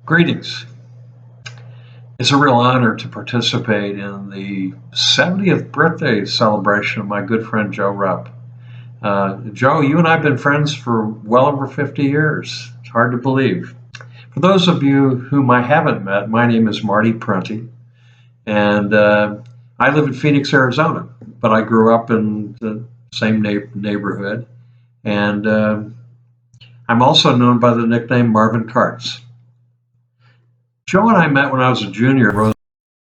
Greetings. It's a real honor to participate in the 70th birthday celebration of my good friend Joe Rupp. Joe, you and I have been friends for well over 50 years. It's hard to believe. For those of you whom I haven't met, my name is Marty Prunty, and I live in Phoenix, Arizona, but I grew up in the same neighborhood, and I'm also known by the nickname Marvin Karts. Joe and I met when I was a junior at Rose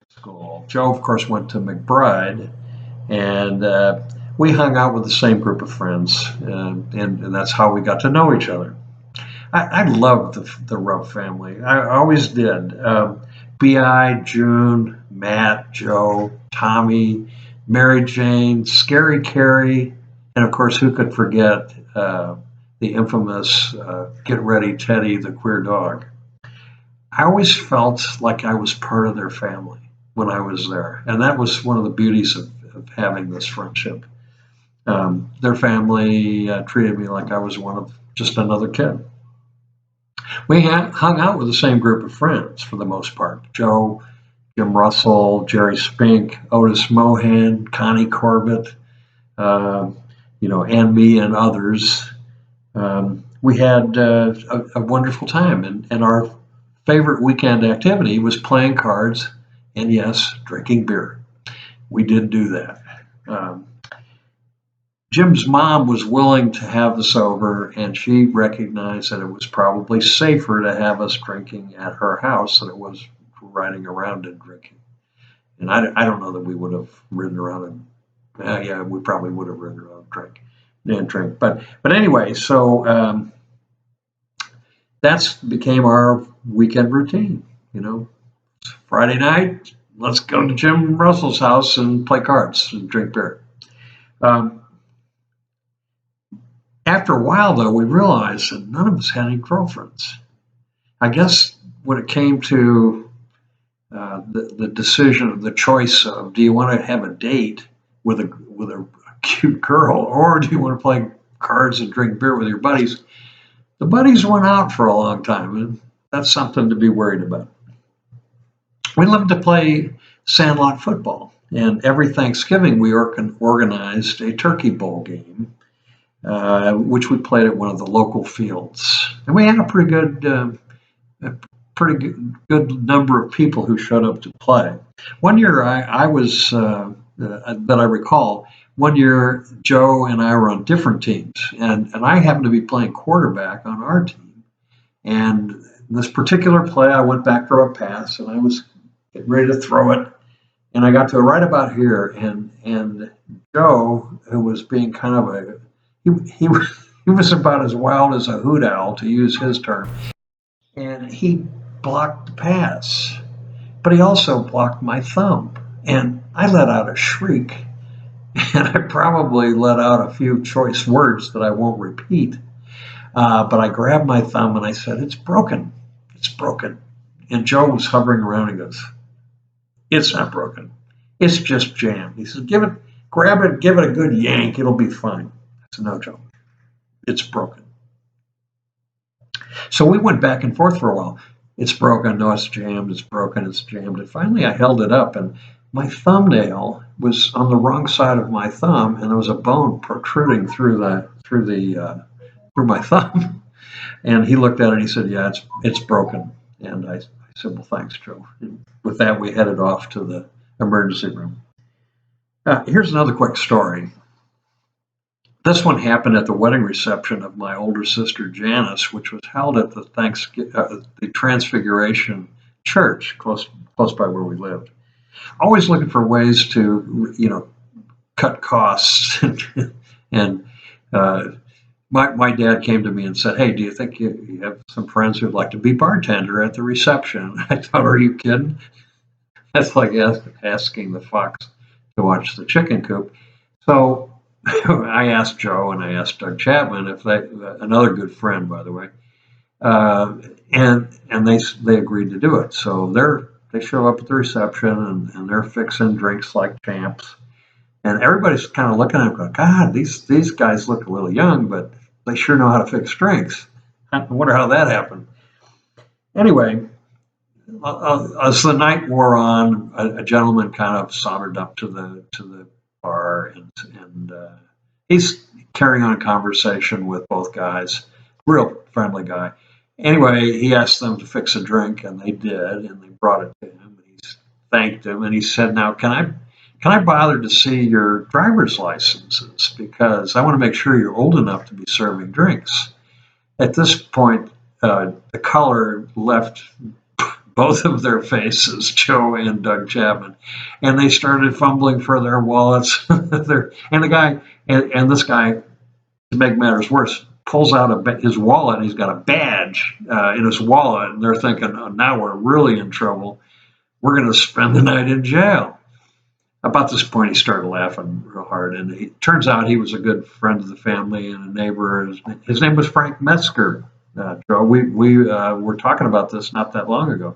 School. Joe, of course, went to McBride, and we hung out with the same group of friends, and that's how we got to know each other. I loved the Rupp family. I always did. Bi, June, Matt, Joe, Tommy, Mary Jane, Scary Carrie, and of course, who could forget the infamous Get Ready Teddy, the queer dog. I always felt like I was part of their family when I was there, and that was one of the beauties of having this friendship. Their family treated me like I was one of just another kid. We hung out with the same group of friends for the most part: Joe, Jim Russell, Jerry Spink, Otis Mohan, Connie Corbett, uh, and me and others. We had a wonderful time, and our favorite weekend activity was playing cards and, yes, drinking beer. We did do that. Um, Jim's mom was willing to have us over, and she recognized that it was probably safer to have us drinking at her house than it was riding around and drinking. And I don't know that we would have ridden around and, yeah, we probably would have ridden around and drink. But anyway, so that's became our weekend routine. You know, Friday night, let's go to Jim Russell's house and play cards and drink beer. Um, After a while, though, we realized that none of us had any girlfriends. I guess when it came to the decision, the choice of do you want to have a date with a cute girl, or do you want to play cards and drink beer with your buddies? The buddies went out for a long time, and that's something to be worried about. We loved to play sandlot football, and every Thanksgiving we organized a turkey bowl game, which we played at one of the local fields. And we had a pretty good number of people who showed up to play. One year, I was that I recall. One year, Joe and I were on different teams, and I happened to be playing quarterback on our team. And in this particular play, I went back for a pass, and I was getting ready to throw it, and I got to right about here, and Joe, who was being kind of he he was about as wild as a hoot owl, to use his term, and he blocked the pass, but he also blocked my thumb, and I let out a shriek, and I probably let out a few choice words that I won't repeat. But I grabbed my thumb and I said, "It's broken. It's broken." And Joe was hovering around and goes, "It's not broken. It's just jammed." He said, grab it, give it a good yank. It'll be fine." I said, "No, Joe, it's broken." So we went back and forth for a while. "It's broken. No, it's jammed. It's broken. It's jammed." And finally I held it up, and my thumbnail was on the wrong side of my thumb, and there was a bone protruding through my thumb. And he looked at it and he said, "Yeah, it's broken." And I said, "Well, thanks, Joe." And with that, we headed off to the emergency room. Here's another quick story. This one happened at the wedding reception of my older sister Janice, which was held at the Transfiguration Church close by where we lived. Always looking for ways to cut costs, and my dad came to me and said, "Hey, do you think you have some friends who'd like to be bartender at the reception?" I thought, "Are you kidding?" That's like asking the fox to watch the chicken coop. So I asked Joe and I asked Doug Chapman, if another good friend, by the way, uh, and they agreed to do it. So they show up at the reception, and they're fixing drinks like champs, and everybody's kind of looking at them going, "God, these guys look a little young, but they sure know how to fix drinks." I wonder how that happened. Anyway, as the night wore on, a gentleman kind of sauntered up to the bar, and he's carrying on a conversation with both guys. Real friendly guy. Anyway, he asked them to fix a drink, and they did, and they brought it to him. And he thanked him, and he said, "Now, can I bother to see your driver's licenses because I want to make sure you're old enough to be serving drinks." At this point, the color left both of their faces, Joe and Doug Chapman, and they started fumbling for their wallets. And the guy, and this guy, to make matters worse, pulls out his wallet. And he's got a badge in his wallet, and they're thinking, oh, now we're really in trouble. We're going to spend the night in jail. About this point, he started laughing real hard, and it turns out he was a good friend of the family and a neighbor. His name was Frank Metzger. Joe, we were talking about this not that long ago,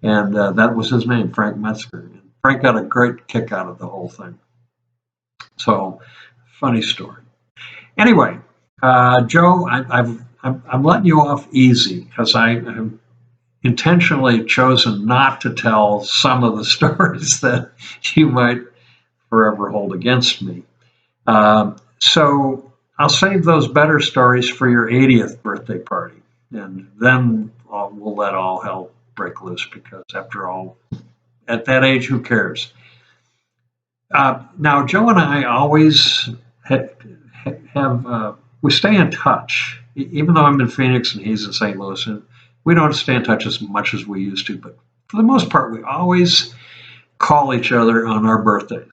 and that was his name, Frank Metzger. And Frank got a great kick out of the whole thing. So, funny story. Anyway, Joe, I'm letting you off easy because I've intentionally chosen not to tell some of the stories that you might forever hold against me. So I'll save those better stories for your 80th birthday party, and then we'll let all hell break loose because, after all, at that age, who cares? Now, Joe and I always have we stay in touch, even though I'm in Phoenix and he's in St. Louis. And we don't stay in touch as much as we used to, but for the most part, we always call each other on our birthdays.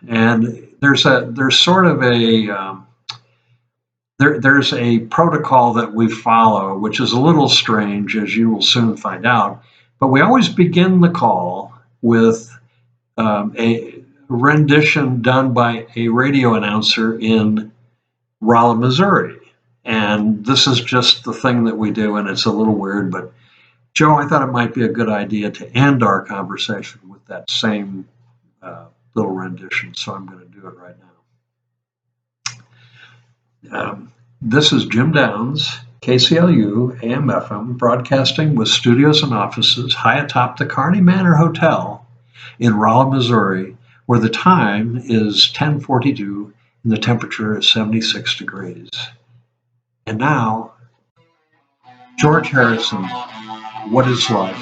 And there's sort of there's a protocol that we follow, which is a little strange, as you will soon find out. But we always begin the call with a rendition done by a radio announcer in Rolla, Missouri. And this is just the thing that we do, and it's a little weird, but Joe, I thought it might be a good idea to end our conversation with that same little rendition, so I'm going to do it right now. This is Jim Downs, KCLU, AM/FM, broadcasting with studios and offices high atop the Kearney Manor Hotel in Rolla, Missouri, where the time is 10:42 and the temperature is 76 degrees. And now, George Harrison, What is Life?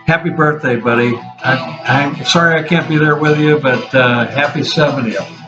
Happy birthday, buddy. I'm sorry I can't be there with you, but happy 70th.